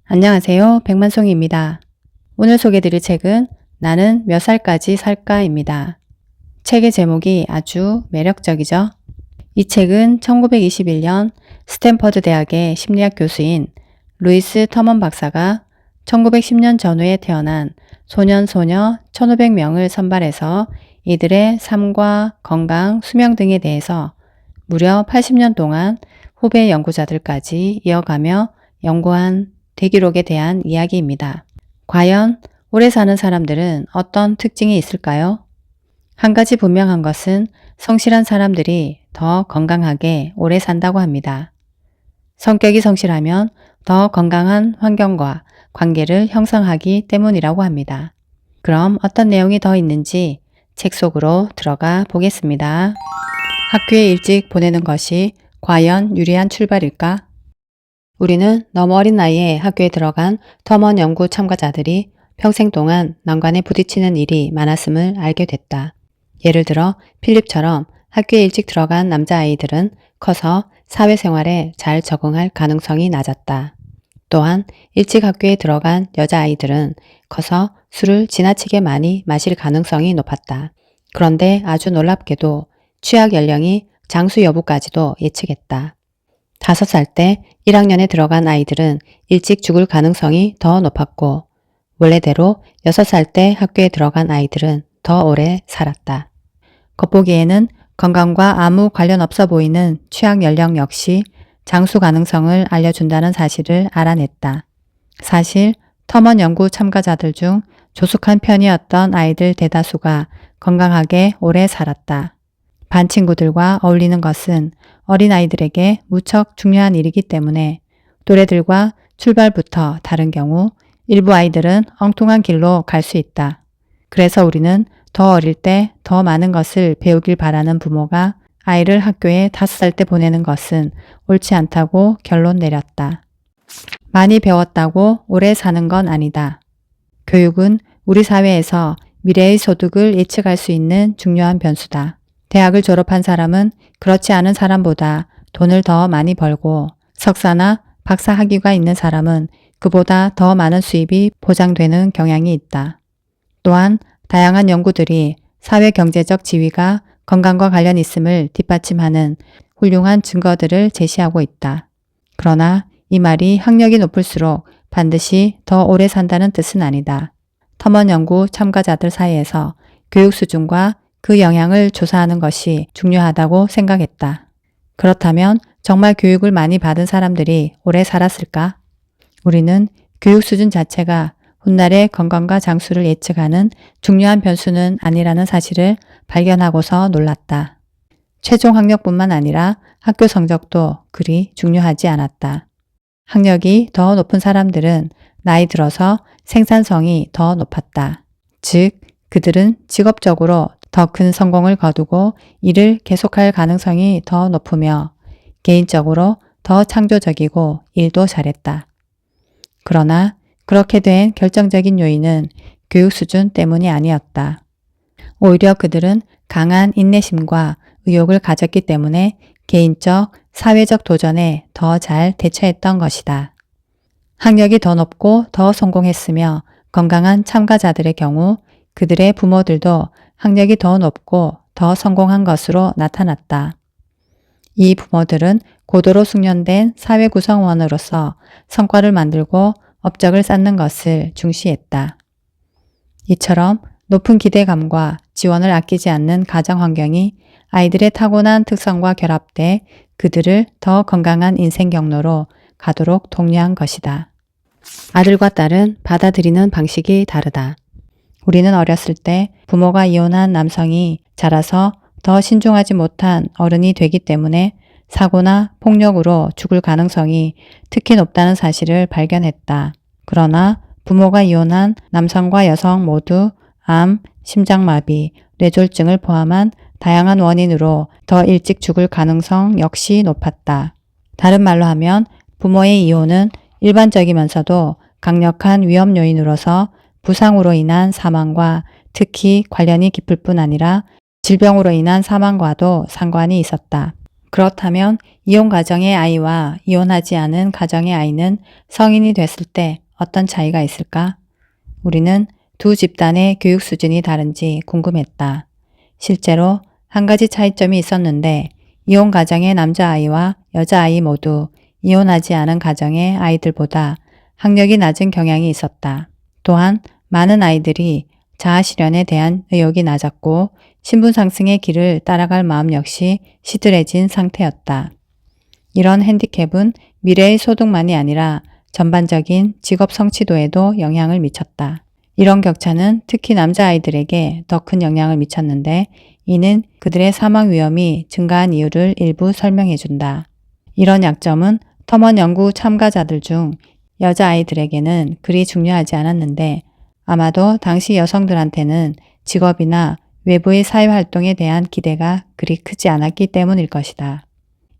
안녕하세요. 백만송이입니다. 오늘 소개해드릴 책은 나는 몇 살까지 살까입니다. 책의 제목이 아주 매력적이죠. 이 책은 1921년 스탠퍼드 대학의 심리학 교수인 루이스 터먼 박사가 1910년 전후에 태어난 소년, 소녀 1500명을 선발해서 이들의 삶과 건강, 수명 등에 대해서 무려 80년 동안 후배 연구자들까지 이어가며 연구한 대기록에 대한 이야기입니다. 과연 오래 사는 사람들은 어떤 특징이 있을까요? 한 가지 분명한 것은 성실한 사람들이 더 건강하게 오래 산다고 합니다. 성격이 성실하면 더 건강한 환경과 관계를 형성하기 때문이라고 합니다. 그럼 어떤 내용이 더 있는지 책 속으로 들어가 보겠습니다. 학교에 일찍 보내는 것이 과연 유리한 출발일까? 우리는 너무 어린 나이에 학교에 들어간 터먼 연구 참가자들이 평생 동안 난관에 부딪히는 일이 많았음을 알게 됐다. 예를 들어 필립처럼 학교에 일찍 들어간 남자아이들은 커서 사회생활에 잘 적응할 가능성이 낮았다. 또한 일찍 학교에 들어간 여자아이들은 커서 술을 지나치게 많이 마실 가능성이 높았다. 그런데 아주 놀랍게도 취학 연령이 장수 여부까지도 예측했다. 5살 때 1학년에 들어간 아이들은 일찍 죽을 가능성이 더 높았고 원래대로 6살 때 학교에 들어간 아이들은 더 오래 살았다. 겉보기에는 건강과 아무 관련 없어 보이는 취약 연령 역시 장수 가능성을 알려준다는 사실을 알아냈다. 사실 터먼 연구 참가자들 중 조숙한 편이었던 아이들 대다수가 건강하게 오래 살았다. 반 친구들과 어울리는 것은 어린아이들에게 무척 중요한 일이기 때문에 또래들과 출발부터 다른 경우 일부 아이들은 엉뚱한 길로 갈 수 있다. 그래서 우리는 더 어릴 때 더 많은 것을 배우길 바라는 부모가 아이를 학교에 5살 때 보내는 것은 옳지 않다고 결론 내렸다. 많이 배웠다고 오래 사는 건 아니다. 교육은 우리 사회에서 미래의 소득을 예측할 수 있는 중요한 변수다. 대학을 졸업한 사람은 그렇지 않은 사람보다 돈을 더 많이 벌고 석사나 박사 학위가 있는 사람은 그보다 더 많은 수입이 보장되는 경향이 있다. 또한 다양한 연구들이 사회 경제적 지위가 건강과 관련 있음을 뒷받침하는 훌륭한 증거들을 제시하고 있다. 그러나 이 말이 학력이 높을수록 반드시 더 오래 산다는 뜻은 아니다. 터먼 연구 참가자들 사이에서 교육 수준과 그 영향을 조사하는 것이 중요하다고 생각했다. 그렇다면 정말 교육을 많이 받은 사람들이 오래 살았을까? 우리는 교육 수준 자체가 훗날의 건강과 장수를 예측하는 중요한 변수는 아니라는 사실을 발견하고서 놀랐다. 최종 학력뿐만 아니라 학교 성적도 그리 중요하지 않았다. 학력이 더 높은 사람들은 나이 들어서 생산성이 더 높았다. 즉, 그들은 직업적으로 더 큰 성공을 거두고 일을 계속할 가능성이 더 높으며 개인적으로 더 창조적이고 일도 잘했다. 그러나 그렇게 된 결정적인 요인은 교육 수준 때문이 아니었다. 오히려 그들은 강한 인내심과 의욕을 가졌기 때문에 개인적, 사회적 도전에 더 잘 대처했던 것이다. 학력이 더 높고 더 성공했으며 건강한 참가자들의 경우 그들의 부모들도 학력이 더 높고 더 성공한 것으로 나타났다. 이 부모들은 고도로 숙련된 사회 구성원으로서 성과를 만들고 업적을 쌓는 것을 중시했다. 이처럼 높은 기대감과 지원을 아끼지 않는 가정 환경이 아이들의 타고난 특성과 결합돼 그들을 더 건강한 인생 경로로 가도록 독려한 것이다. 아들과 딸은 받아들이는 방식이 다르다. 우리는 어렸을 때 부모가 이혼한 남성이 자라서 더 신중하지 못한 어른이 되기 때문에 사고나 폭력으로 죽을 가능성이 특히 높다는 사실을 발견했다. 그러나 부모가 이혼한 남성과 여성 모두 암, 심장마비, 뇌졸중을 포함한 다양한 원인으로 더 일찍 죽을 가능성 역시 높았다. 다른 말로 하면 부모의 이혼은 일반적이면서도 강력한 위험 요인으로서 부상으로 인한 사망과 특히 관련이 깊을 뿐 아니라 질병으로 인한 사망과도 상관이 있었다. 그렇다면 이혼 가정의 아이와 이혼하지 않은 가정의 아이는 성인이 됐을 때 어떤 차이가 있을까? 우리는 두 집단의 교육 수준이 다른지 궁금했다. 실제로 한 가지 차이점이 있었는데 이혼 가정의 남자아이와 여자아이 모두 이혼하지 않은 가정의 아이들보다 학력이 낮은 경향이 있었다. 또한 많은 아이들이 자아실현에 대한 의욕이 낮았고 신분 상승의 길을 따라갈 마음 역시 시들해진 상태였다. 이런 핸디캡은 미래의 소득만이 아니라 전반적인 직업 성취도에도 영향을 미쳤다. 이런 격차는 특히 남자아이들에게 더 큰 영향을 미쳤는데 이는 그들의 사망 위험이 증가한 이유를 일부 설명해준다. 이런 약점은 터먼 연구 참가자들 중 여자아이들에게는 그리 중요하지 않았는데 아마도 당시 여성들한테는 직업이나 외부의 사회활동에 대한 기대가 그리 크지 않았기 때문일 것이다.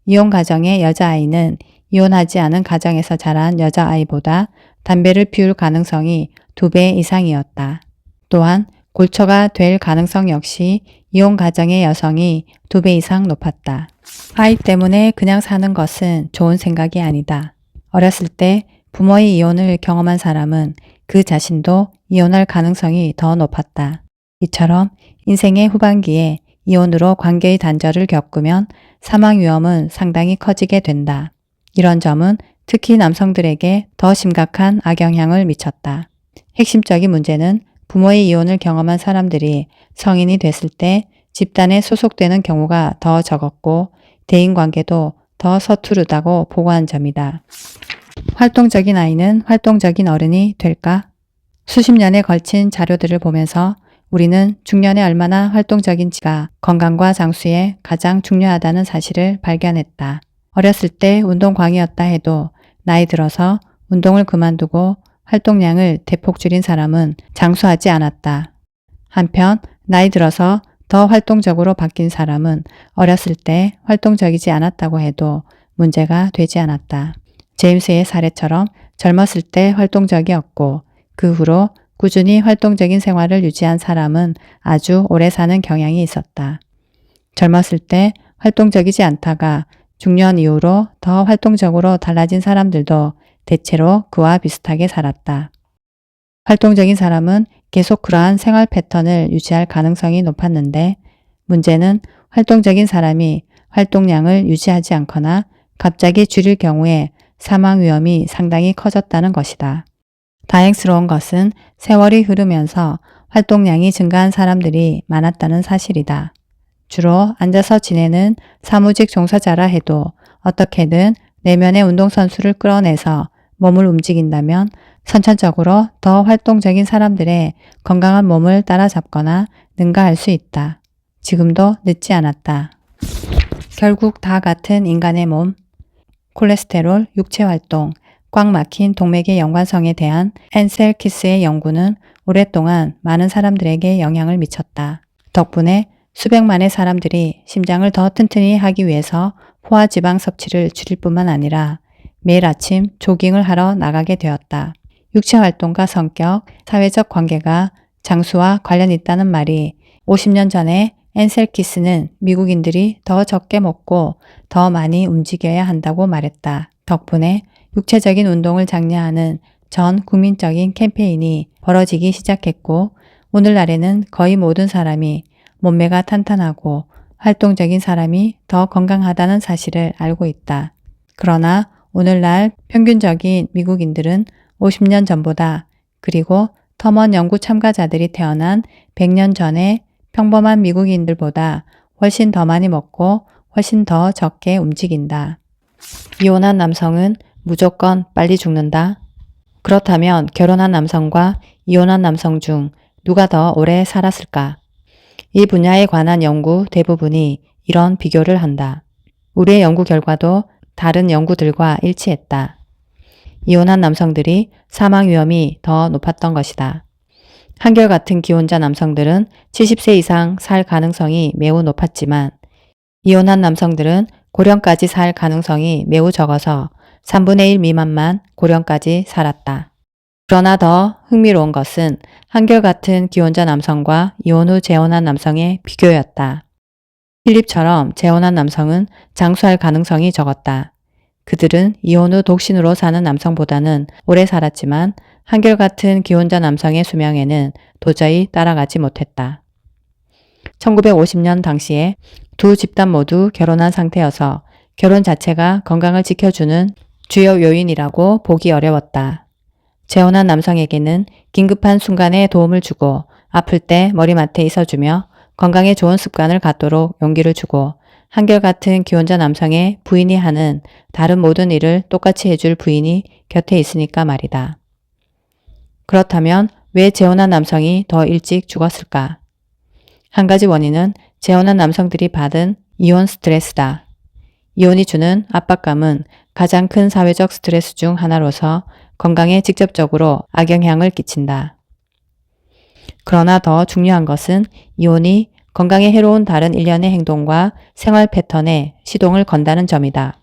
이혼 가정의 여자아이는 이혼하지 않은 가정에서 자란 여자아이보다 담배를 피울 가능성이 2배 이상이었다. 또한 골처가 될 가능성 역시 이혼 가정의 여성이 2배 이상 높았다. 아이 때문에 그냥 사는 것은 좋은 생각이 아니다. 어렸을 때 부모의 이혼을 경험한 사람은 그 자신도 이혼할 가능성이 더 높았다. 이처럼 인생의 후반기에 이혼으로 관계의 단절을 겪으면 사망 위험은 상당히 커지게 된다. 이런 점은 특히 남성들에게 더 심각한 악영향을 미쳤다. 핵심적인 문제는 부모의 이혼을 경험한 사람들이 성인이 됐을 때 집단에 소속되는 경우가 더 적었고 대인관계도 더 서투르다고 보고한 점이다. 활동적인 아이는 활동적인 어른이 될까? 수십 년에 걸친 자료들을 보면서 우리는 중년에 얼마나 활동적인지가 건강과 장수에 가장 중요하다는 사실을 발견했다. 어렸을 때 운동광이었다 해도 나이 들어서 운동을 그만두고 활동량을 대폭 줄인 사람은 장수하지 않았다. 한편 나이 들어서 더 활동적으로 바뀐 사람은 어렸을 때 활동적이지 않았다고 해도 문제가 되지 않았다. 제임스의 사례처럼 젊었을 때 활동적이었고 그 후로 꾸준히 활동적인 생활을 유지한 사람은 아주 오래 사는 경향이 있었다. 젊었을 때 활동적이지 않다가 중년 이후로 더 활동적으로 달라진 사람들도 대체로 그와 비슷하게 살았다. 활동적인 사람은 계속 그러한 생활 패턴을 유지할 가능성이 높았는데 문제는 활동적인 사람이 활동량을 유지하지 않거나 갑자기 줄일 경우에 사망 위험이 상당히 커졌다는 것이다. 다행스러운 것은 세월이 흐르면서 활동량이 증가한 사람들이 많았다는 사실이다. 주로 앉아서 지내는 사무직 종사자라 해도 어떻게든 내면의 운동선수를 끌어내서 몸을 움직인다면 선천적으로 더 활동적인 사람들의 건강한 몸을 따라잡거나 능가할 수 있다. 지금도 늦지 않았다. 결국 다 같은 인간의 몸, 콜레스테롤, 육체활동, 꽉 막힌 동맥의 연관성에 대한 앤셀키스의 연구는 오랫동안 많은 사람들에게 영향을 미쳤다. 덕분에 수백만의 사람들이 심장을 더 튼튼히 하기 위해서 포화지방 섭취를 줄일 뿐만 아니라 매일 아침 조깅을 하러 나가게 되었다. 육체활동과 성격, 사회적 관계가 장수와 관련 있다는 말이 50년 전에 앤셀키스는 미국인들이 더 적게 먹고 더 많이 움직여야 한다고 말했다. 덕분에 육체적인 운동을 장려하는 전 국민적인 캠페인이 벌어지기 시작했고 오늘날에는 거의 모든 사람이 몸매가 탄탄하고 활동적인 사람이 더 건강하다는 사실을 알고 있다. 그러나 오늘날 평균적인 미국인들은 50년 전보다 그리고 터먼 연구 참가자들이 태어난 100년 전에 평범한 미국인들보다 훨씬 더 많이 먹고 훨씬 더 적게 움직인다. 이혼한 남성은 무조건 빨리 죽는다. 그렇다면 결혼한 남성과 이혼한 남성 중 누가 더 오래 살았을까? 이 분야에 관한 연구 대부분이 이런 비교를 한다. 우리의 연구 결과도 다른 연구들과 일치했다. 이혼한 남성들이 사망 위험이 더 높았던 것이다. 한결같은 기혼자 남성들은 70세 이상 살 가능성이 매우 높았지만 이혼한 남성들은 고령까지 살 가능성이 매우 적어서 3분의 1 미만만 고령까지 살았다. 그러나 더 흥미로운 것은 한결같은 기혼자 남성과 이혼 후 재혼한 남성의 비교였다. 필립처럼 재혼한 남성은 장수할 가능성이 적었다. 그들은 이혼 후 독신으로 사는 남성보다는 오래 살았지만 한결같은 기혼자 남성의 수명에는 도저히 따라가지 못했다. 1950년 당시에 두 집단 모두 결혼한 상태여서 결혼 자체가 건강을 지켜주는 주요 요인이라고 보기 어려웠다. 재혼한 남성에게는 긴급한 순간에 도움을 주고 아플 때 머리맡에 있어주며 건강에 좋은 습관을 갖도록 용기를 주고 한결같은 기혼자 남성의 부인이 하는 다른 모든 일을 똑같이 해줄 부인이 곁에 있으니까 말이다. 그렇다면 왜 재혼한 남성이 더 일찍 죽었을까? 한 가지 원인은 재혼한 남성들이 받은 이혼 스트레스다. 이혼이 주는 압박감은 가장 큰 사회적 스트레스 중 하나로서 건강에 직접적으로 악영향을 끼친다. 그러나 더 중요한 것은 이혼이 건강에 해로운 다른 일련의 행동과 생활 패턴에 시동을 건다는 점이다.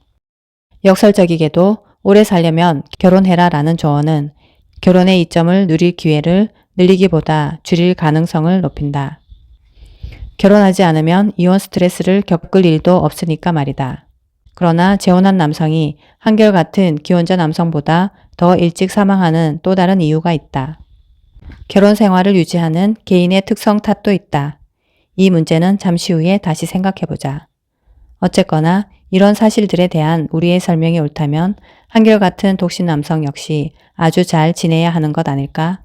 역설적이게도 오래 살려면 결혼해라 라는 조언은 결혼의 이점을 누릴 기회를 늘리기보다 줄일 가능성을 높인다. 결혼하지 않으면 이혼 스트레스를 겪을 일도 없으니까 말이다. 그러나 재혼한 남성이 한결같은 기혼자 남성보다 더 일찍 사망하는 또 다른 이유가 있다. 결혼 생활을 유지하는 개인의 특성 탓도 있다. 이 문제는 잠시 후에 다시 생각해보자. 어쨌거나 이런 사실들에 대한 우리의 설명이 옳다면 한결같은 독신 남성 역시 아주 잘 지내야 하는 것 아닐까?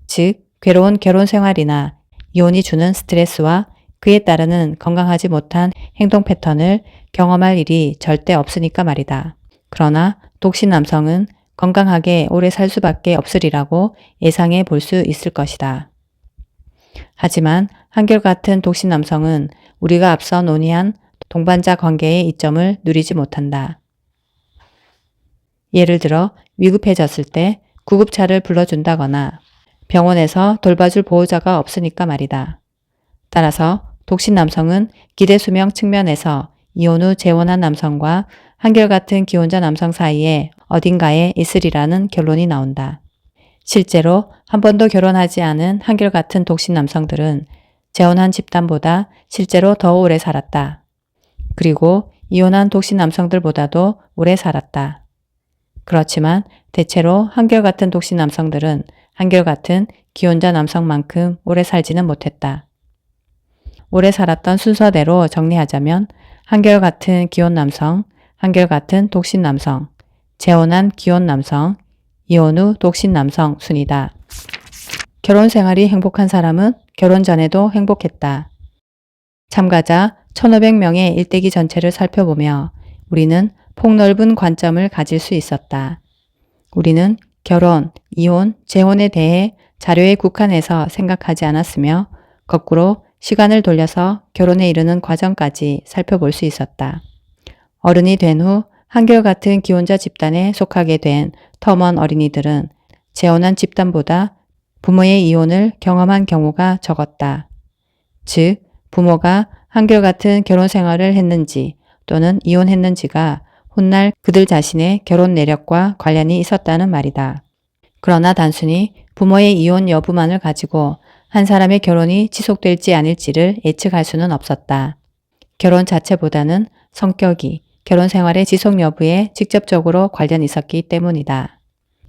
즉, 괴로운 결혼 생활이나 이혼이 주는 스트레스와 그에 따르는 건강하지 못한 행동 패턴을 경험할 일이 절대 없으니까 말이다. 그러나 독신 남성은 건강하게 오래 살 수밖에 없으리라고 예상해 볼 수 있을 것이다. 하지만 한결같은 독신 남성은 우리가 앞서 논의한 동반자 관계의 이점을 누리지 못한다. 예를 들어 위급해졌을 때 구급차를 불러준다거나 병원에서 돌봐줄 보호자가 없으니까 말이다. 따라서 독신 남성은 기대 수명 측면에서 이혼 후 재혼한 남성과 한결같은 기혼자 남성 사이에 어딘가에 있으리라는 결론이 나온다. 실제로 한 번도 결혼하지 않은 한결같은 독신 남성들은 재혼한 집단보다 실제로 더 오래 살았다. 그리고 이혼한 독신 남성들보다도 오래 살았다. 그렇지만 대체로 한결같은 독신 남성들은 한결같은 기혼자 남성만큼 오래 살지는 못했다. 오래 살았던 순서대로 정리하자면 한결같은 기혼 남성, 한결같은 독신 남성, 재혼한 기혼 남성, 이혼 후 독신 남성 순이다. 결혼 생활이 행복한 사람은 결혼 전에도 행복했다. 참가자 1500명의 일대기 전체를 살펴보며 우리는 폭넓은 관점을 가질 수 있었다. 우리는 결혼, 이혼, 재혼에 대해 자료에 국한해서 생각하지 않았으며 거꾸로 시간을 돌려서 결혼에 이르는 과정까지 살펴볼 수 있었다. 어른이 된 후 한결같은 기혼자 집단에 속하게 된 터먼 어린이들은 재혼한 집단보다 부모의 이혼을 경험한 경우가 적었다. 즉, 부모가 한결같은 결혼 생활을 했는지 또는 이혼했는지가 훗날 그들 자신의 결혼 내력과 관련이 있었다는 말이다. 그러나 단순히 부모의 이혼 여부만을 가지고 한 사람의 결혼이 지속될지 아닐지를 예측할 수는 없었다. 결혼 자체보다는 성격이 결혼 생활의 지속 여부에 직접적으로 관련이 있었기 때문이다.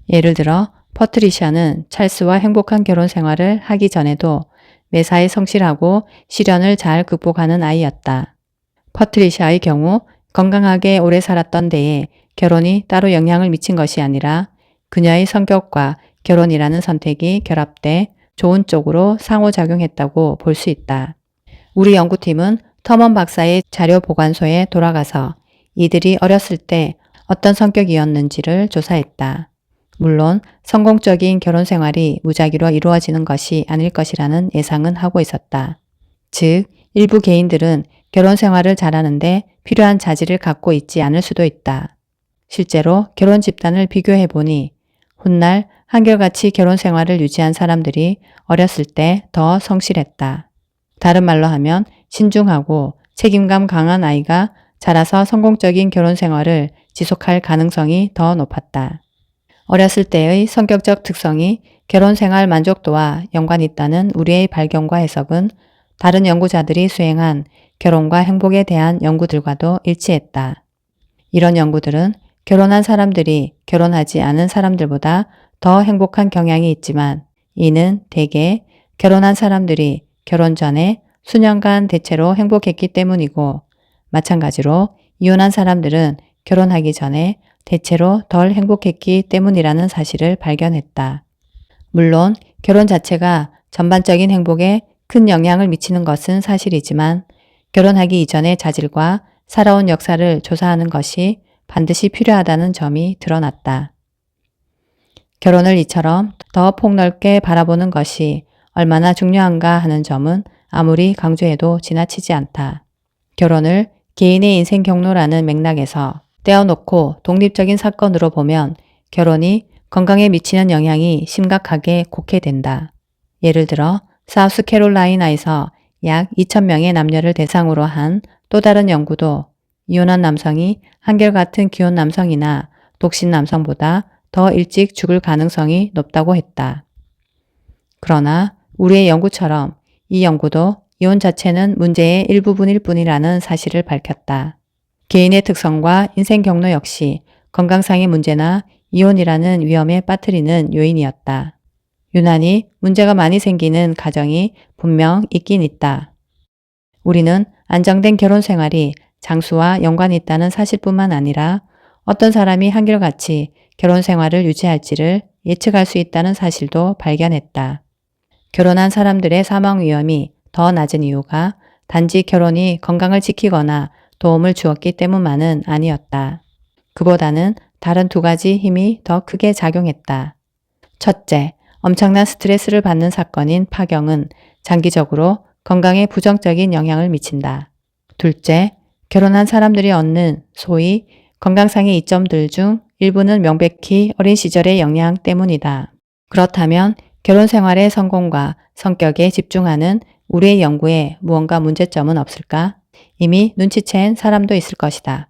예를 들어 퍼트리샤는 찰스와 행복한 결혼 생활을 하기 전에도 매사에 성실하고 시련을 잘 극복하는 아이였다. 퍼트리샤의 경우 건강하게 오래 살았던 데에 결혼이 따로 영향을 미친 것이 아니라 그녀의 성격과 결혼이라는 선택이 결합돼 좋은 쪽으로 상호작용했다고 볼 수 있다. 우리 연구팀은 터먼 박사의 자료 보관소에 돌아가서 이들이 어렸을 때 어떤 성격이었는지를 조사했다. 물론 성공적인 결혼 생활이 무작위로 이루어지는 것이 아닐 것이라는 예상은 하고 있었다. 즉, 일부 개인들은 결혼 생활을 잘하는데 필요한 자질을 갖고 있지 않을 수도 있다. 실제로 결혼 집단을 비교해보니 훗날 한결같이 결혼 생활을 유지한 사람들이 어렸을 때 더 성실했다. 다른 말로 하면 신중하고 책임감 강한 아이가 자라서 성공적인 결혼 생활을 지속할 가능성이 더 높았다. 어렸을 때의 성격적 특성이 결혼 생활 만족도와 연관이 있다는 우리의 발견과 해석은 다른 연구자들이 수행한 결혼과 행복에 대한 연구들과도 일치했다. 이런 연구들은 결혼한 사람들이 결혼하지 않은 사람들보다 더 행복한 경향이 있지만 이는 대개 결혼한 사람들이 결혼 전에 수년간 대체로 행복했기 때문이고 마찬가지로 이혼한 사람들은 결혼하기 전에 대체로 덜 행복했기 때문이라는 사실을 발견했다. 물론 결혼 자체가 전반적인 행복에 큰 영향을 미치는 것은 사실이지만 결혼하기 이전의 자질과 살아온 역사를 조사하는 것이 반드시 필요하다는 점이 드러났다. 결혼을 이처럼 더 폭넓게 바라보는 것이 얼마나 중요한가 하는 점은 아무리 강조해도 지나치지 않다. 결혼을 개인의 인생 경로라는 맥락에서 떼어놓고 독립적인 사건으로 보면 결혼이 건강에 미치는 영향이 심각하게 곡해된다. 예를 들어 사우스캐롤라이나에서 약 2,000명의 남녀를 대상으로 한 또 다른 연구도 이혼한 남성이 한결같은 기혼 남성이나 독신 남성보다 더 일찍 죽을 가능성이 높다고 했다. 그러나 우리의 연구처럼 이 연구도 이혼 자체는 문제의 일부분일 뿐이라는 사실을 밝혔다. 개인의 특성과 인생 경로 역시 건강상의 문제나 이혼이라는 위험에 빠뜨리는 요인이었다. 유난히 문제가 많이 생기는 가정이 분명 있긴 있다. 우리는 안정된 결혼 생활이 장수와 연관이 있다는 사실뿐만 아니라 어떤 사람이 한결같이 결혼 생활을 유지할지를 예측할 수 있다는 사실도 발견했다. 결혼한 사람들의 사망 위험이 더 낮은 이유가 단지 결혼이 건강을 지키거나 도움을 주었기 때문만은 아니었다. 그보다는 다른 두 가지 힘이 더 크게 작용했다. 첫째, 엄청난 스트레스를 받는 사건인 파경은 장기적으로 건강에 부정적인 영향을 미친다. 둘째, 결혼한 사람들이 얻는 소위 건강상의 이점들 중 일부는 명백히 어린 시절의 영향 때문이다. 그렇다면 결혼 생활의 성공과 성격에 집중하는 우리의 연구에 무언가 문제점은 없을까? 이미 눈치챈 사람도 있을 것이다.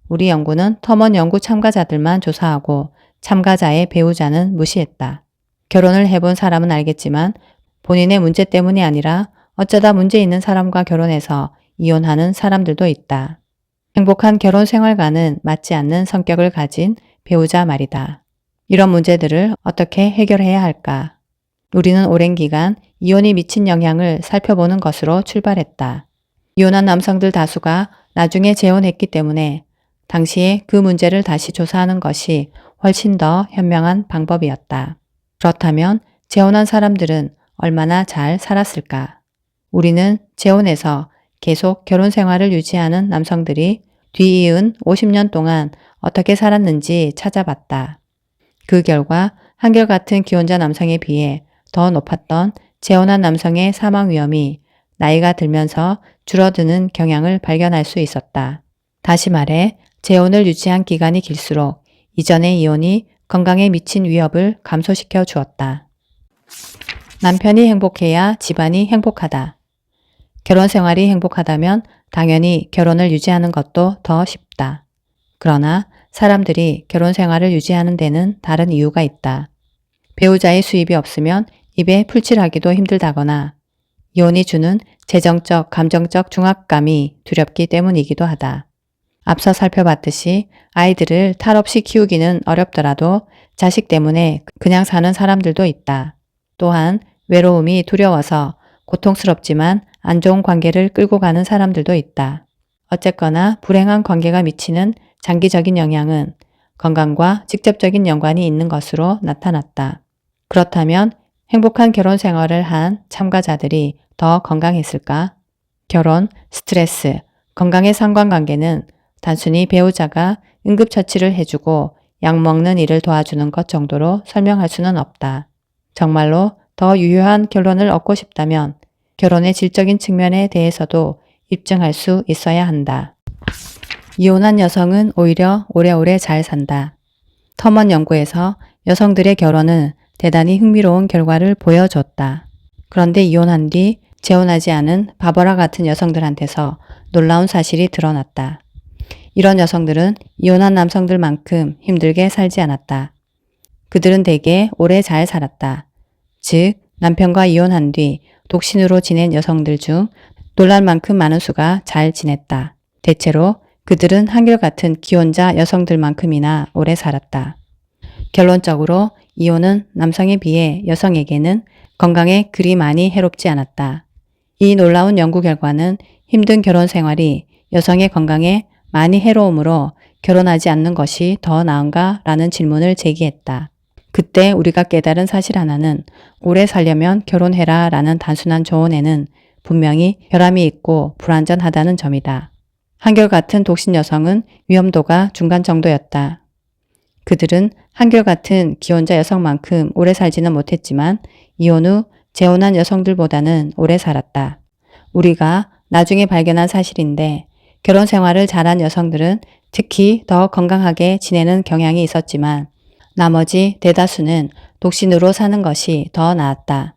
우리 연구는 터먼 연구 참가자들만 조사하고 참가자의 배우자는 무시했다. 결혼을 해본 사람은 알겠지만 본인의 문제 때문이 아니라 어쩌다 문제 있는 사람과 결혼해서 이혼하는 사람들도 있다. 행복한 결혼 생활과는 맞지 않는 성격을 가진 배우자 말이다. 이런 문제들을 어떻게 해결해야 할까? 우리는 오랜 기간 이혼이 미친 영향을 살펴보는 것으로 출발했다. 이혼한 남성들 다수가 나중에 재혼했기 때문에 당시에 그 문제를 다시 조사하는 것이 훨씬 더 현명한 방법이었다. 그렇다면 재혼한 사람들은 얼마나 잘 살았을까? 우리는 재혼해서 계속 결혼 생활을 유지하는 남성들이 뒤이은 50년 동안 어떻게 살았는지 찾아봤다. 그 결과 한결같은 기혼자 남성에 비해 더 높았던 재혼한 남성의 사망 위험이 나이가 들면서 줄어드는 경향을 발견할 수 있었다. 다시 말해 재혼을 유지한 기간이 길수록 이전의 이혼이 건강에 미친 위협을 감소시켜 주었다. 남편이 행복해야 집안이 행복하다. 결혼 생활이 행복하다면 당연히 결혼을 유지하는 것도 더 쉽다. 그러나 사람들이 결혼 생활을 유지하는 데는 다른 이유가 있다. 배우자의 수입이 없으면 입에 풀칠하기도 힘들다거나 이혼이 주는 재정적, 감정적 중압감이 두렵기 때문이기도 하다. 앞서 살펴봤듯이 아이들을 탈 없이 키우기는 어렵더라도 자식 때문에 그냥 사는 사람들도 있다. 또한 외로움이 두려워서 고통스럽지만 안 좋은 관계를 끌고 가는 사람들도 있다. 어쨌거나 불행한 관계가 미치는 장기적인 영향은 건강과 직접적인 연관이 있는 것으로 나타났다. 그렇다면 행복한 결혼 생활을 한 참가자들이 더 건강했을까? 결혼, 스트레스, 건강의 상관관계는 단순히 배우자가 응급처치를 해주고 약 먹는 일을 도와주는 것 정도로 설명할 수는 없다. 정말로 더 유효한 결론을 얻고 싶다면 결혼의 질적인 측면에 대해서도 입증할 수 있어야 한다. 이혼한 여성은 오히려 오래오래 잘 산다. 터먼 연구에서 여성들의 결혼은 대단히 흥미로운 결과를 보여줬다. 그런데 이혼한 뒤 재혼하지 않은 바버라 같은 여성들한테서 놀라운 사실이 드러났다. 이런 여성들은 이혼한 남성들만큼 힘들게 살지 않았다. 그들은 대개 오래 잘 살았다. 즉 남편과 이혼한 뒤 독신으로 지낸 여성들 중 놀랄 만큼 많은 수가 잘 지냈다. 대체로 그들은 한결같은 기혼자 여성들만큼이나 오래 살았다. 결론적으로 이혼은 남성에 비해 여성에게는 건강에 그리 많이 해롭지 않았다. 이 놀라운 연구 결과는 힘든 결혼 생활이 여성의 건강에 많이 해로움으로 결혼하지 않는 것이 더 나은가? 라는 질문을 제기했다. 그때 우리가 깨달은 사실 하나는 오래 살려면 결혼해라 라는 단순한 조언에는 분명히 혈압이 있고 불완전하다는 점이다. 한결같은 독신 여성은 위험도가 중간 정도였다. 그들은 한결같은 기혼자 여성만큼 오래 살지는 못했지만 이혼 후 재혼한 여성들보다는 오래 살았다. 우리가 나중에 발견한 사실인데 결혼 생활을 잘한 여성들은 특히 더 건강하게 지내는 경향이 있었지만 나머지 대다수는 독신으로 사는 것이 더 나았다.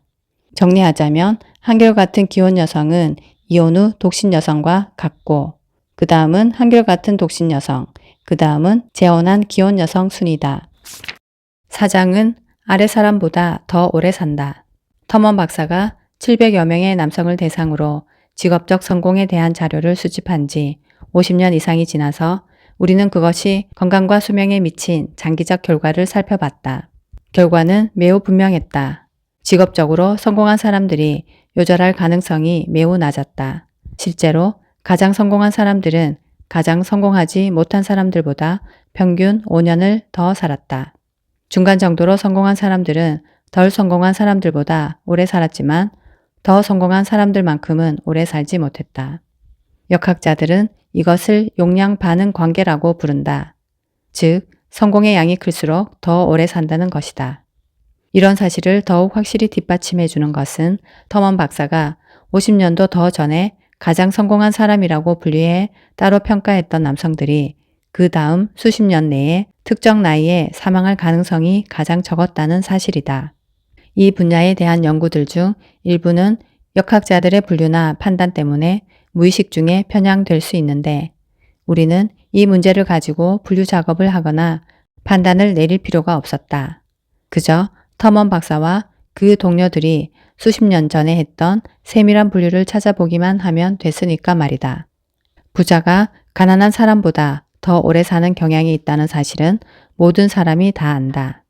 정리하자면 한결같은 기혼 여성은 이혼 후 독신 여성과 같고 그 다음은 한결같은 독신 여성, 그 다음은 재혼한 기혼 여성 순이다. 사장은 아래 사람보다 더 오래 산다. 터먼 박사가 700여 명의 남성을 대상으로 직업적 성공에 대한 자료를 수집한 지 50년 이상이 지나서 우리는 그것이 건강과 수명에 미친 장기적 결과를 살펴봤다. 결과는 매우 분명했다. 직업적으로 성공한 사람들이 요절할 가능성이 매우 낮았다. 실제로 가장 성공한 사람들은 가장 성공하지 못한 사람들보다 평균 5년을 더 살았다. 중간 정도로 성공한 사람들은 덜 성공한 사람들보다 오래 살았지만 더 성공한 사람들만큼은 오래 살지 못했다. 역학자들은 이것을 용량 반응 관계라고 부른다. 즉, 성공의 양이 클수록 더 오래 산다는 것이다. 이런 사실을 더욱 확실히 뒷받침해 주는 것은 터먼 박사가 50년도 더 전에 가장 성공한 사람이라고 분류해 따로 평가했던 남성들이 그 다음 수십 년 내에 특정 나이에 사망할 가능성이 가장 적었다는 사실이다. 이 분야에 대한 연구들 중 일부는 역학자들의 분류나 판단 때문에 무의식 중에 편향될 수 있는데 우리는 이 문제를 가지고 분류 작업을 하거나 판단을 내릴 필요가 없었다. 그저 터먼 박사와 그 동료들이 수십 년 전에 했던 세밀한 분류를 찾아보기만 하면 됐으니까 말이다. 부자가 가난한 사람보다 더 오래 사는 경향이 있다는 사실은 모든 사람이 다 안다.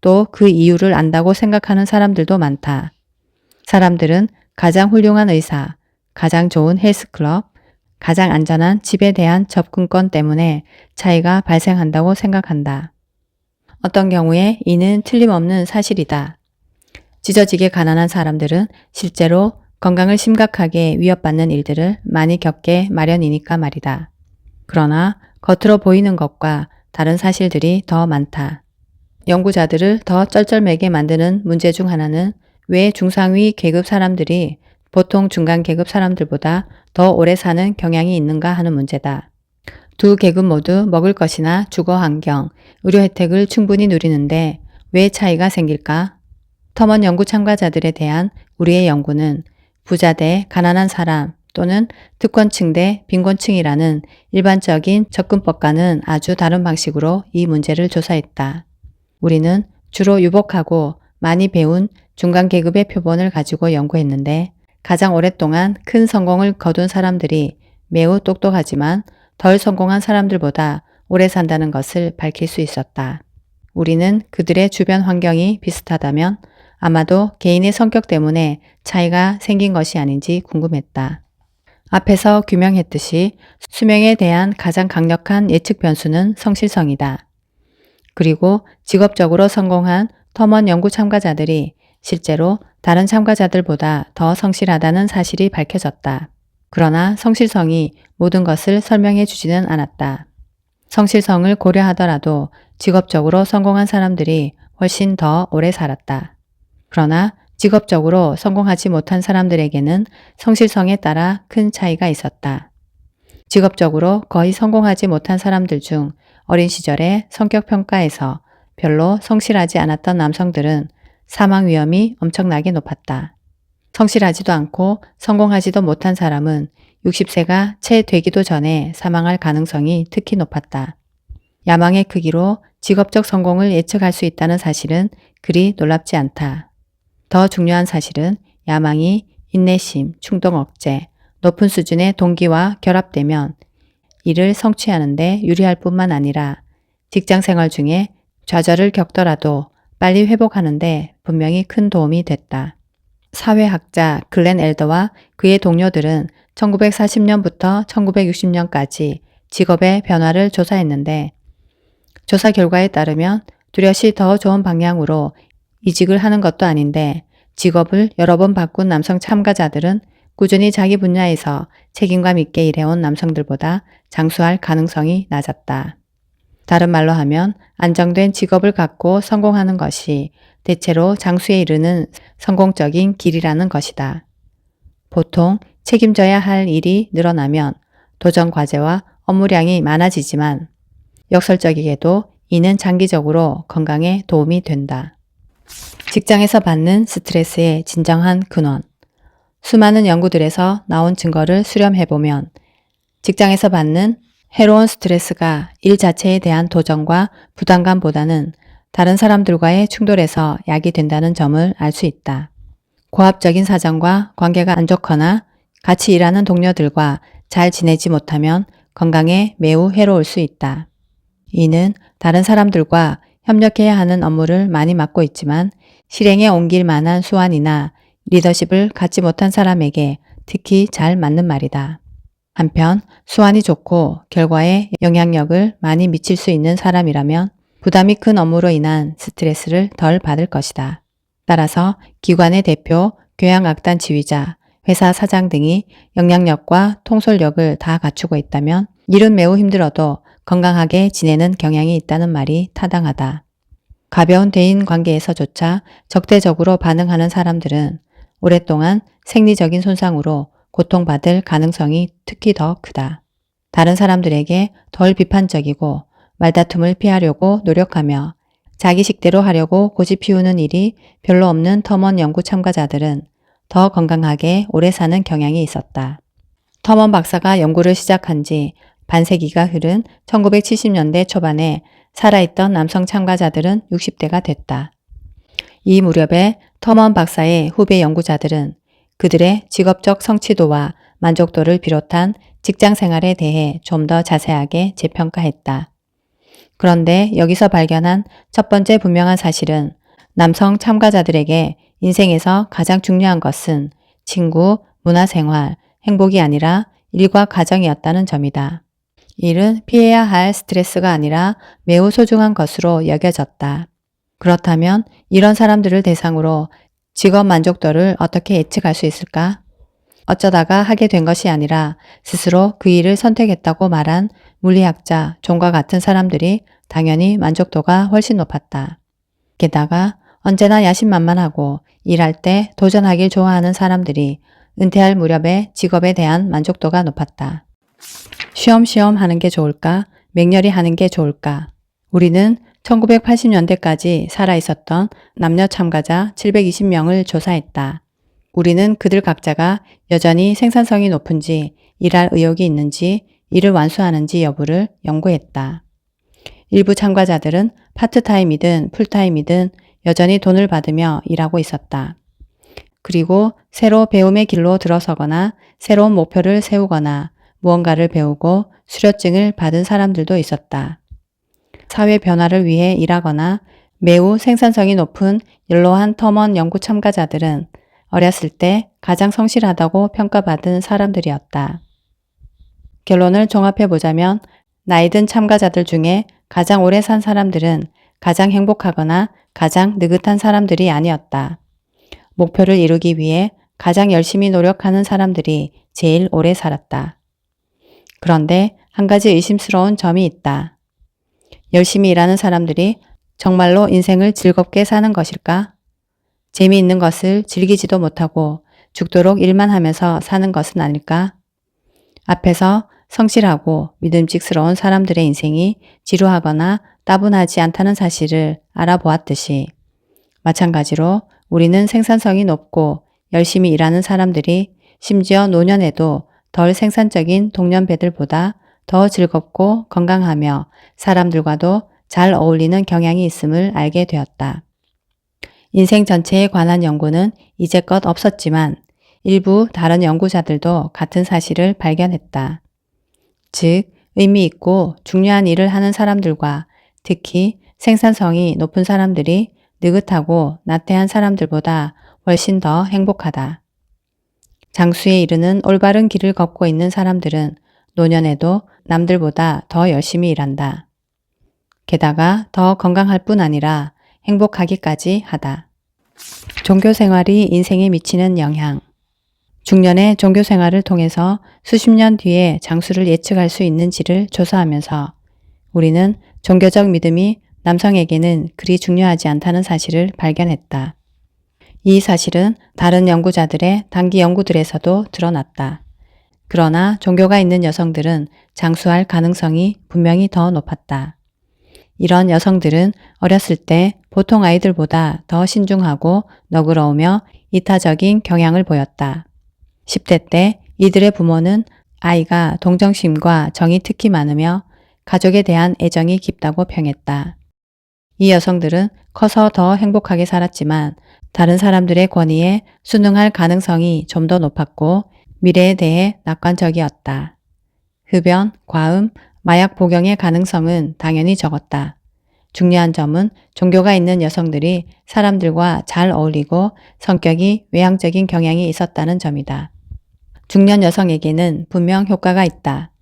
또 그 이유를 안다고 생각하는 사람들도 많다. 사람들은 가장 훌륭한 의사, 가장 좋은 헬스클럽, 가장 안전한 집에 대한 접근권 때문에 차이가 발생한다고 생각한다. 어떤 경우에 이는 틀림없는 사실이다. 찢어지게 가난한 사람들은 실제로 건강을 심각하게 위협받는 일들을 많이 겪게 마련이니까 말이다. 그러나 겉으로 보이는 것과 다른 사실들이 더 많다. 연구자들을 더 쩔쩔매게 만드는 문제 중 하나는 왜 중상위 계급 사람들이 보통 중간 계급 사람들보다 더 오래 사는 경향이 있는가 하는 문제다. 두 계급 모두 먹을 것이나 주거 환경, 의료 혜택을 충분히 누리는데 왜 차이가 생길까? 터먼 연구 참가자들에 대한 우리의 연구는 부자 대 가난한 사람 또는 특권층 대 빈곤층이라는 일반적인 접근법과는 아주 다른 방식으로 이 문제를 조사했다. 우리는 주로 유복하고 많이 배운 중간 계급의 표본을 가지고 연구했는데 가장 오랫동안 큰 성공을 거둔 사람들이 매우 똑똑하지만 덜 성공한 사람들보다 오래 산다는 것을 밝힐 수 있었다. 우리는 그들의 주변 환경이 비슷하다면 아마도 개인의 성격 때문에 차이가 생긴 것이 아닌지 궁금했다. 앞에서 규명했듯이 수명에 대한 가장 강력한 예측 변수는 성실성이다. 그리고 직업적으로 성공한 터먼 연구 참가자들이 실제로 다른 참가자들보다 더 성실하다는 사실이 밝혀졌다. 그러나 성실성이 모든 것을 설명해 주지는 않았다. 성실성을 고려하더라도 직업적으로 성공한 사람들이 훨씬 더 오래 살았다. 그러나 직업적으로 성공하지 못한 사람들에게는 성실성에 따라 큰 차이가 있었다. 직업적으로 거의 성공하지 못한 사람들 중 어린 시절에 성격 평가에서 별로 성실하지 않았던 남성들은 사망 위험이 엄청나게 높았다. 성실하지도 않고 성공하지도 못한 사람은 60세가 채 되기도 전에 사망할 가능성이 특히 높았다. 야망의 크기로 직업적 성공을 예측할 수 있다는 사실은 그리 놀랍지 않다. 더 중요한 사실은 야망이 인내심, 충동 억제, 높은 수준의 동기와 결합되면 이를 성취하는데 유리할 뿐만 아니라 직장 생활 중에 좌절을 겪더라도 빨리 회복하는데 분명히 큰 도움이 됐다. 사회학자 글렌 엘더와 그의 동료들은 1940년부터 1960년까지 직업의 변화를 조사했는데 조사 결과에 따르면 뚜렷이 더 좋은 방향으로 이직을 하는 것도 아닌데 직업을 여러 번 바꾼 남성 참가자들은 꾸준히 자기 분야에서 책임감 있게 일해온 남성들보다 장수할 가능성이 낮았다. 다른 말로 하면 안정된 직업을 갖고 성공하는 것이 대체로 장수에 이르는 성공적인 길이라는 것이다. 보통 책임져야 할 일이 늘어나면 도전 과제와 업무량이 많아지지만 역설적이게도 이는 장기적으로 건강에 도움이 된다. 직장에서 받는 스트레스의 진정한 근원. 수많은 연구들에서 나온 증거를 수렴해보면 직장에서 받는 해로운 스트레스가 일 자체에 대한 도전과 부담감보다는 다른 사람들과의 충돌에서 야기된다는 점을 알 수 있다. 고압적인 사정과 관계가 안 좋거나 같이 일하는 동료들과 잘 지내지 못하면 건강에 매우 해로울 수 있다. 이는 다른 사람들과 협력해야 하는 업무를 많이 맡고 있지만 실행에 옮길 만한 수완이나 리더십을 갖지 못한 사람에게 특히 잘 맞는 말이다. 한편 수완이 좋고 결과에 영향력을 많이 미칠 수 있는 사람이라면 부담이 큰 업무로 인한 스트레스를 덜 받을 것이다. 따라서 기관의 대표, 교양악단 지휘자, 회사 사장 등이 영향력과 통솔력을 다 갖추고 있다면 일은 매우 힘들어도 건강하게 지내는 경향이 있다는 말이 타당하다. 가벼운 대인 관계에서조차 적대적으로 반응하는 사람들은 오랫동안 생리적인 손상으로 고통받을 가능성이 특히 더 크다. 다른 사람들에게 덜 비판적이고 말다툼을 피하려고 노력하며 자기 식대로 하려고 고집 피우는 일이 별로 없는 터먼 연구 참가자들은 더 건강하게 오래 사는 경향이 있었다. 터먼 박사가 연구를 시작한 지 반세기가 흐른 1970년대 초반에 살아있던 남성 참가자들은 60대가 됐다. 이 무렵에 터먼 박사의 후배 연구자들은 그들의 직업적 성취도와 만족도를 비롯한 직장 생활에 대해 좀 더 자세하게 재평가했다. 그런데 여기서 발견한 첫 번째 분명한 사실은 남성 참가자들에게 인생에서 가장 중요한 것은 친구, 문화생활, 행복이 아니라 일과 가정이었다는 점이다. 일은 피해야 할 스트레스가 아니라 매우 소중한 것으로 여겨졌다. 그렇다면 이런 사람들을 대상으로 직업 만족도를 어떻게 예측할 수 있을까? 어쩌다가 하게 된 것이 아니라 스스로 그 일을 선택했다고 말한 물리학자 존과 같은 사람들이 당연히 만족도가 훨씬 높았다. 게다가 언제나 야심만만하고 일할 때 도전하길 좋아하는 사람들이 은퇴할 무렵에 직업에 대한 만족도가 높았다. 쉬엄쉬엄 하는 게 좋을까? 맹렬히 하는 게 좋을까? 우리는 1980년대까지 살아있었던 남녀 참가자 720명을 조사했다. 우리는 그들 각자가 여전히 생산성이 높은지, 일할 의욕이 있는지, 일을 완수하는지 여부를 연구했다. 일부 참가자들은 파트타임이든 풀타임이든 여전히 돈을 받으며 일하고 있었다. 그리고 새로 배움의 길로 들어서거나 새로운 목표를 세우거나 무언가를 배우고 수료증을 받은 사람들도 있었다. 사회 변화를 위해 일하거나 매우 생산성이 높은 연로한 터먼 연구 참가자들은 어렸을 때 가장 성실하다고 평가받은 사람들이었다. 결론을 종합해보자면 나이 든 참가자들 중에 가장 오래 산 사람들은 가장 행복하거나 가장 느긋한 사람들이 아니었다. 목표를 이루기 위해 가장 열심히 노력하는 사람들이 제일 오래 살았다. 그런데 한 가지 의심스러운 점이 있다. 열심히 일하는 사람들이 정말로 인생을 즐겁게 사는 것일까? 재미있는 것을 즐기지도 못하고 죽도록 일만 하면서 사는 것은 아닐까? 앞에서 성실하고 믿음직스러운 사람들의 인생이 지루하거나 따분하지 않다는 사실을 알아보았듯이 마찬가지로 우리는 생산성이 높고 열심히 일하는 사람들이 심지어 노년에도 덜 생산적인 동년배들보다 더 즐겁고 건강하며 사람들과도 잘 어울리는 경향이 있음을 알게 되었다. 인생 전체에 관한 연구는 이제껏 없었지만 일부 다른 연구자들도 같은 사실을 발견했다. 즉, 의미 있고 중요한 일을 하는 사람들과 특히 생산성이 높은 사람들이 느긋하고 나태한 사람들보다 훨씬 더 행복하다. 장수에 이르는 올바른 길을 걷고 있는 사람들은 노년에도 남들보다 더 열심히 일한다. 게다가 더 건강할 뿐 아니라 행복하기까지 하다. 종교 생활이 인생에 미치는 영향. 중년의 종교 생활을 통해서 수십 년 뒤에 장수를 예측할 수 있는지를 조사하면서 우리는 종교적 믿음이 남성에게는 그리 중요하지 않다는 사실을 발견했다. 이 사실은 다른 연구자들의 단기 연구들에서도 드러났다. 그러나 종교가 있는 여성들은 장수할 가능성이 분명히 더 높았다. 이런 여성들은 어렸을 때 보통 아이들보다 더 신중하고 너그러우며 이타적인 경향을 보였다. 10대 때 이들의 부모는 아이가 동정심과 정이 특히 많으며 가족에 대한 애정이 깊다고 평했다. 이 여성들은 커서 더 행복하게 살았지만 다른 사람들의 권위에 순응할 가능성이 좀 더 높았고 미래에 대해 낙관적이었다. 흡연, 과음, 마약 복용의 가능성은 당연히 적었다. 중요한 점은 종교가 있는 여성들이 사람들과 잘 어울리고 성격이 외향적인 경향이 있었다는 점이다. 중년 여성에게는 분명 효과가 있다.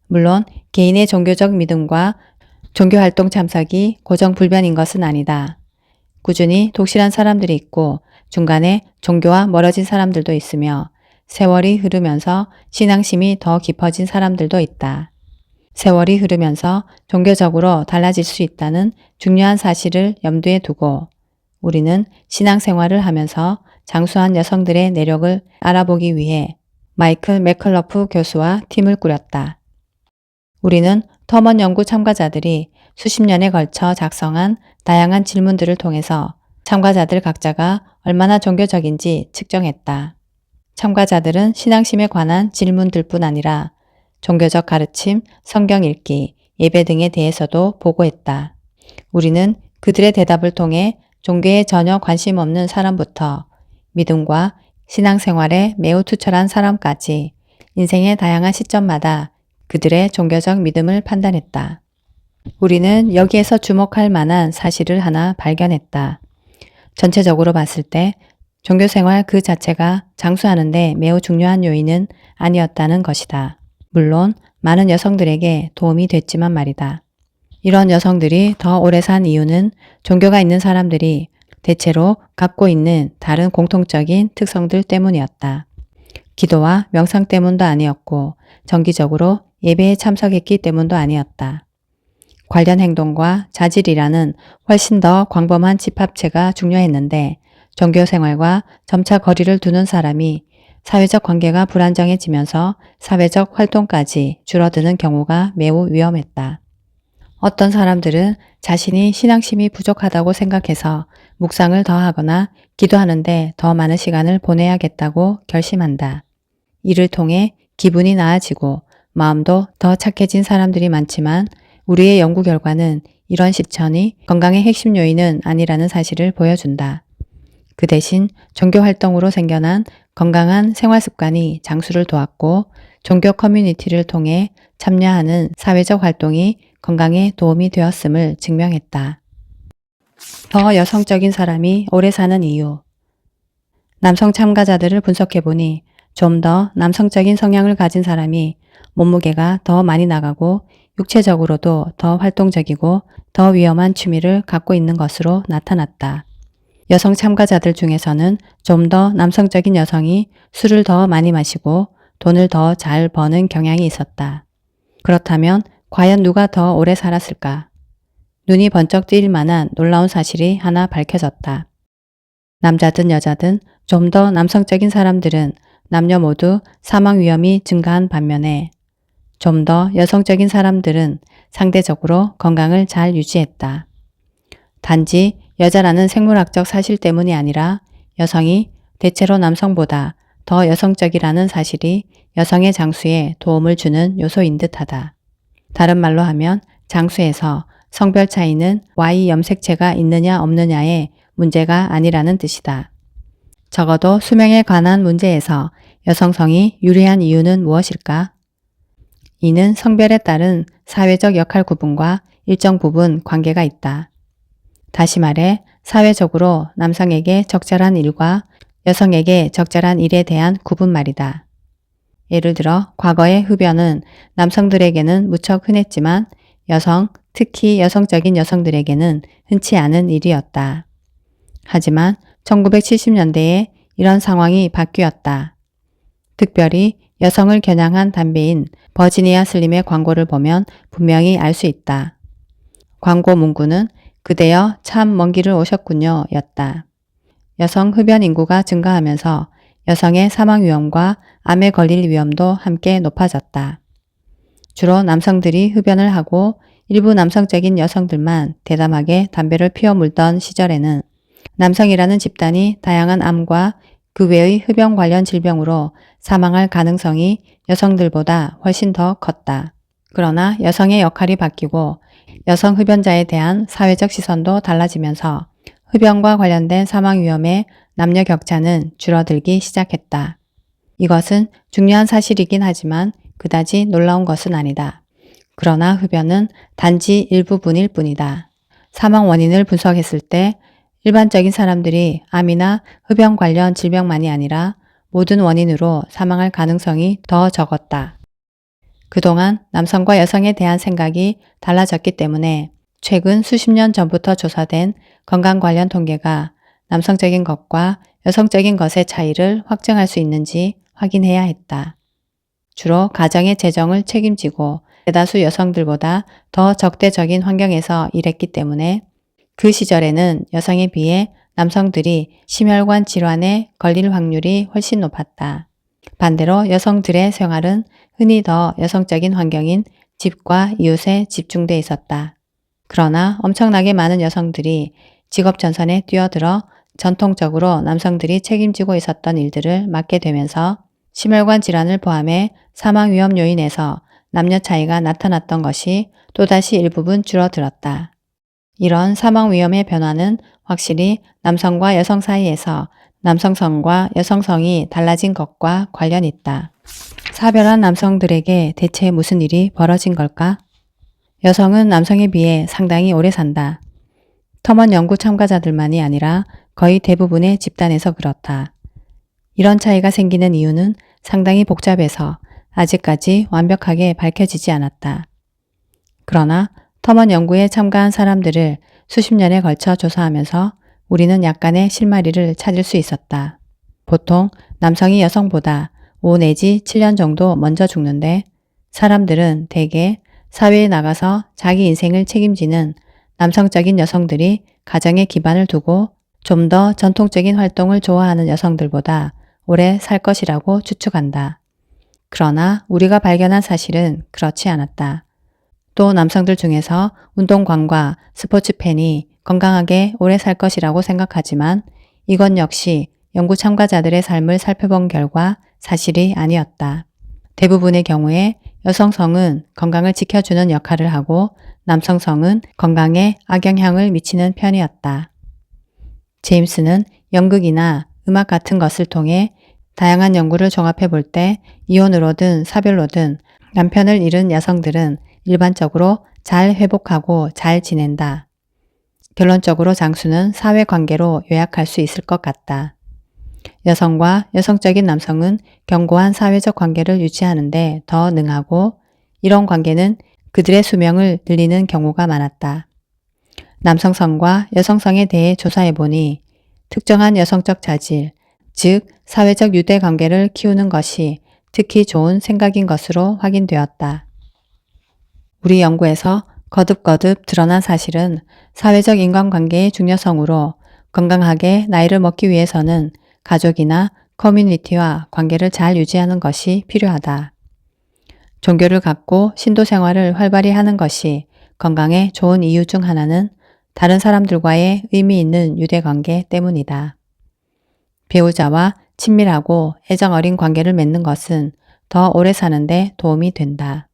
물론 개인의 종교적 믿음과 종교활동 참석이 고정불변인 것은 아니다. 꾸준히 독실한 사람들이 있고 중간에 종교와 멀어진 사람들도 있으며 세월이 흐르면서 신앙심이 더 깊어진 사람들도 있다. 세월이 흐르면서 종교적으로 달라질 수 있다는 중요한 사실을 염두에 두고 우리는 신앙생활을 하면서 장수한 여성들의 내력을 알아보기 위해 마이클 맥컬러프 교수와 팀을 꾸렸다. 우리는 터먼 연구 참가자들이 수십 년에 걸쳐 작성한 다양한 질문들을 통해서 참가자들 각자가 얼마나 종교적인지 측정했다. 참가자들은 신앙심에 관한 질문들뿐 아니라 종교적 가르침, 성경 읽기, 예배 등에 대해서도 보고했다. 우리는 그들의 대답을 통해 종교에 전혀 관심 없는 사람부터 믿음과 신앙생활에 매우 투철한 사람까지 인생의 다양한 시점마다 그들의 종교적 믿음을 판단했다. 우리는 여기에서 주목할 만한 사실을 하나 발견했다. 전체적으로 봤을 때 종교생활 그 자체가 장수하는 데 매우 중요한 요인은 아니었다는 것이다. 물론 많은 여성들에게 도움이 됐지만 말이다. 이런 여성들이 더 오래 산 이유는 종교가 있는 사람들이 대체로 갖고 있는 다른 공통적인 특성들 때문이었다. 기도와 명상 때문도 아니었고 정기적으로 예배에 참석했기 때문도 아니었다. 관련 행동과 자질이라는 훨씬 더 광범한 집합체가 중요했는데 종교 생활과 점차 거리를 두는 사람이 사회적 관계가 불안정해지면서 사회적 활동까지 줄어드는 경우가 매우 위험했다. 어떤 사람들은 자신이 신앙심이 부족하다고 생각해서 묵상을 더 하거나 기도하는데 더 많은 시간을 보내야겠다고 결심한다. 이를 통해 기분이 나아지고 마음도 더 착해진 사람들이 많지만 우리의 연구 결과는 이런 실천이 건강의 핵심 요인은 아니라는 사실을 보여준다. 그 대신 종교 활동으로 생겨난 건강한 생활 습관이 장수를 도왔고 종교 커뮤니티를 통해 참여하는 사회적 활동이 건강에 도움이 되었음을 증명했다. 더 여성적인 사람이 오래 사는 이유. 남성 참가자들을 분석해보니 좀 더 남성적인 성향을 가진 사람이 몸무게가 더 많이 나가고 육체적으로도 더 활동적이고 더 위험한 취미를 갖고 있는 것으로 나타났다. 여성 참가자들 중에서는 좀 더 남성적인 여성이 술을 더 많이 마시고 돈을 더 잘 버는 경향이 있었다. 그렇다면 과연 누가 더 오래 살았을까? 눈이 번쩍 뜨일 만한 놀라운 사실이 하나 밝혀졌다. 남자든 여자든 좀 더 남성적인 사람들은 남녀 모두 사망 위험이 증가한 반면에 좀 더 여성적인 사람들은 상대적으로 건강을 잘 유지했다. 단지 여자라는 생물학적 사실 때문이 아니라 여성이 대체로 남성보다 더 여성적이라는 사실이 여성의 장수에 도움을 주는 요소인 듯하다. 다른 말로 하면 장수에서 성별 차이는 Y 염색체가 있느냐 없느냐의 문제가 아니라는 뜻이다. 적어도 수명에 관한 문제에서 여성성이 유리한 이유는 무엇일까? 이는 성별에 따른 사회적 역할 구분과 일정 부분 관계가 있다. 다시 말해 사회적으로 남성에게 적절한 일과 여성에게 적절한 일에 대한 구분 말이다. 예를 들어 과거의 흡연은 남성들에게는 무척 흔했지만 여성, 특히 여성적인 여성들에게는 흔치 않은 일이었다. 하지만 1970년대에 이런 상황이 바뀌었다. 특별히 여성을 겨냥한 담배인 버지니아 슬림의 광고를 보면 분명히 알 수 있다. 광고 문구는 그대여 참 먼 길을 오셨군요 였다. 여성 흡연 인구가 증가하면서 여성의 사망 위험과 암에 걸릴 위험도 함께 높아졌다. 주로 남성들이 흡연을 하고 일부 남성적인 여성들만 대담하게 담배를 피워 물던 시절에는 남성이라는 집단이 다양한 암과 그 외의 흡연 관련 질병으로 사망할 가능성이 여성들보다 훨씬 더 컸다. 그러나 여성의 역할이 바뀌고 여성 흡연자에 대한 사회적 시선도 달라지면서 흡연과 관련된 사망 위험의 남녀 격차는 줄어들기 시작했다. 이것은 중요한 사실이긴 하지만 그다지 놀라운 것은 아니다. 그러나 흡연은 단지 일부분일 뿐이다. 사망 원인을 분석했을 때 일반적인 사람들이 암이나 흡연 관련 질병만이 아니라 모든 원인으로 사망할 가능성이 더 적었다. 그동안 남성과 여성에 대한 생각이 달라졌기 때문에 최근 수십 년 전부터 조사된 건강 관련 통계가 남성적인 것과 여성적인 것의 차이를 확정할 수 있는지 확인해야 했다. 주로 가정의 재정을 책임지고 대다수 여성들보다 더 적대적인 환경에서 일했기 때문에 그 시절에는 여성에 비해 남성들이 심혈관 질환에 걸릴 확률이 훨씬 높았다. 반대로 여성들의 생활은 흔히 더 여성적인 환경인 집과 이웃에 집중돼 있었다. 그러나 엄청나게 많은 여성들이 직업 전선에 뛰어들어 전통적으로 남성들이 책임지고 있었던 일들을 맡게 되면서 심혈관 질환을 포함해 사망 위험 요인에서 남녀 차이가 나타났던 것이 또다시 일부분 줄어들었다. 이런 사망 위험의 변화는 확실히 남성과 여성 사이에서 남성성과 여성성이 달라진 것과 관련이 있다. 사별한 남성들에게 대체 무슨 일이 벌어진 걸까? 여성은 남성에 비해 상당히 오래 산다. 터먼 연구 참가자들만이 아니라 거의 대부분의 집단에서 그렇다. 이런 차이가 생기는 이유는 상당히 복잡해서 아직까지 완벽하게 밝혀지지 않았다. 그러나 터먼 연구에 참가한 사람들을 수십 년에 걸쳐 조사하면서 우리는 약간의 실마리를 찾을 수 있었다. 보통 남성이 여성보다 5 내지 7년 정도 먼저 죽는데 사람들은 대개 사회에 나가서 자기 인생을 책임지는 남성적인 여성들이 가정에 기반을 두고 좀 더 전통적인 활동을 좋아하는 여성들보다 오래 살 것이라고 추측한다. 그러나 우리가 발견한 사실은 그렇지 않았다. 또 남성들 중에서 운동광과 스포츠 팬이 건강하게 오래 살 것이라고 생각하지만 이건 역시 연구 참가자들의 삶을 살펴본 결과 사실이 아니었다. 대부분의 경우에 여성성은 건강을 지켜주는 역할을 하고 남성성은 건강에 악영향을 미치는 편이었다. 제임스는 연극이나 음악 같은 것을 통해 다양한 연구를 종합해 볼 때 이혼으로든 사별로든 남편을 잃은 여성들은 일반적으로 잘 회복하고 잘 지낸다. 결론적으로 장수는 사회관계로 요약할 수 있을 것 같다. 여성과 여성적인 남성은 견고한 사회적 관계를 유지하는데 더 능하고 이런 관계는 그들의 수명을 늘리는 경우가 많았다. 남성성과 여성성에 대해 조사해보니 특정한 여성적 자질, 즉 사회적 유대 관계를 키우는 것이 특히 좋은 생각인 것으로 확인되었다. 우리 연구에서 거듭거듭 드러난 사실은 사회적 인간관계의 중요성으로 건강하게 나이를 먹기 위해서는 가족이나 커뮤니티와 관계를 잘 유지하는 것이 필요하다. 종교를 갖고 신도 생활을 활발히 하는 것이 건강에 좋은 이유 중 하나는 다른 사람들과의 의미 있는 유대관계 때문이다. 배우자와 친밀하고 애정 어린 관계를 맺는 것은 더 오래 사는데 도움이 된다.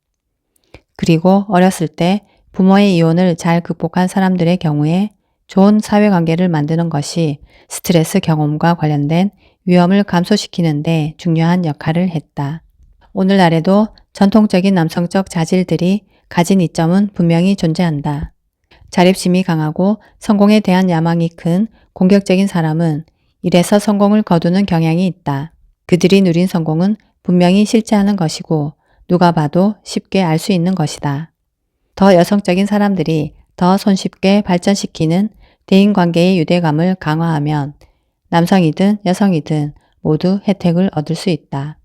그리고 어렸을 때 부모의 이혼을 잘 극복한 사람들의 경우에 좋은 사회관계를 만드는 것이 스트레스 경험과 관련된 위험을 감소시키는 데 중요한 역할을 했다. 오늘날에도 전통적인 남성적 자질들이 가진 이점은 분명히 존재한다. 자립심이 강하고 성공에 대한 야망이 큰 공격적인 사람은 일에서 성공을 거두는 경향이 있다. 그들이 누린 성공은 분명히 실제하는 것이고 누가 봐도 쉽게 알 수 있는 것이다. 더 여성적인 사람들이 더 손쉽게 발전시키는 대인관계의 유대감을 강화하면 남성이든 여성이든 모두 혜택을 얻을 수 있다.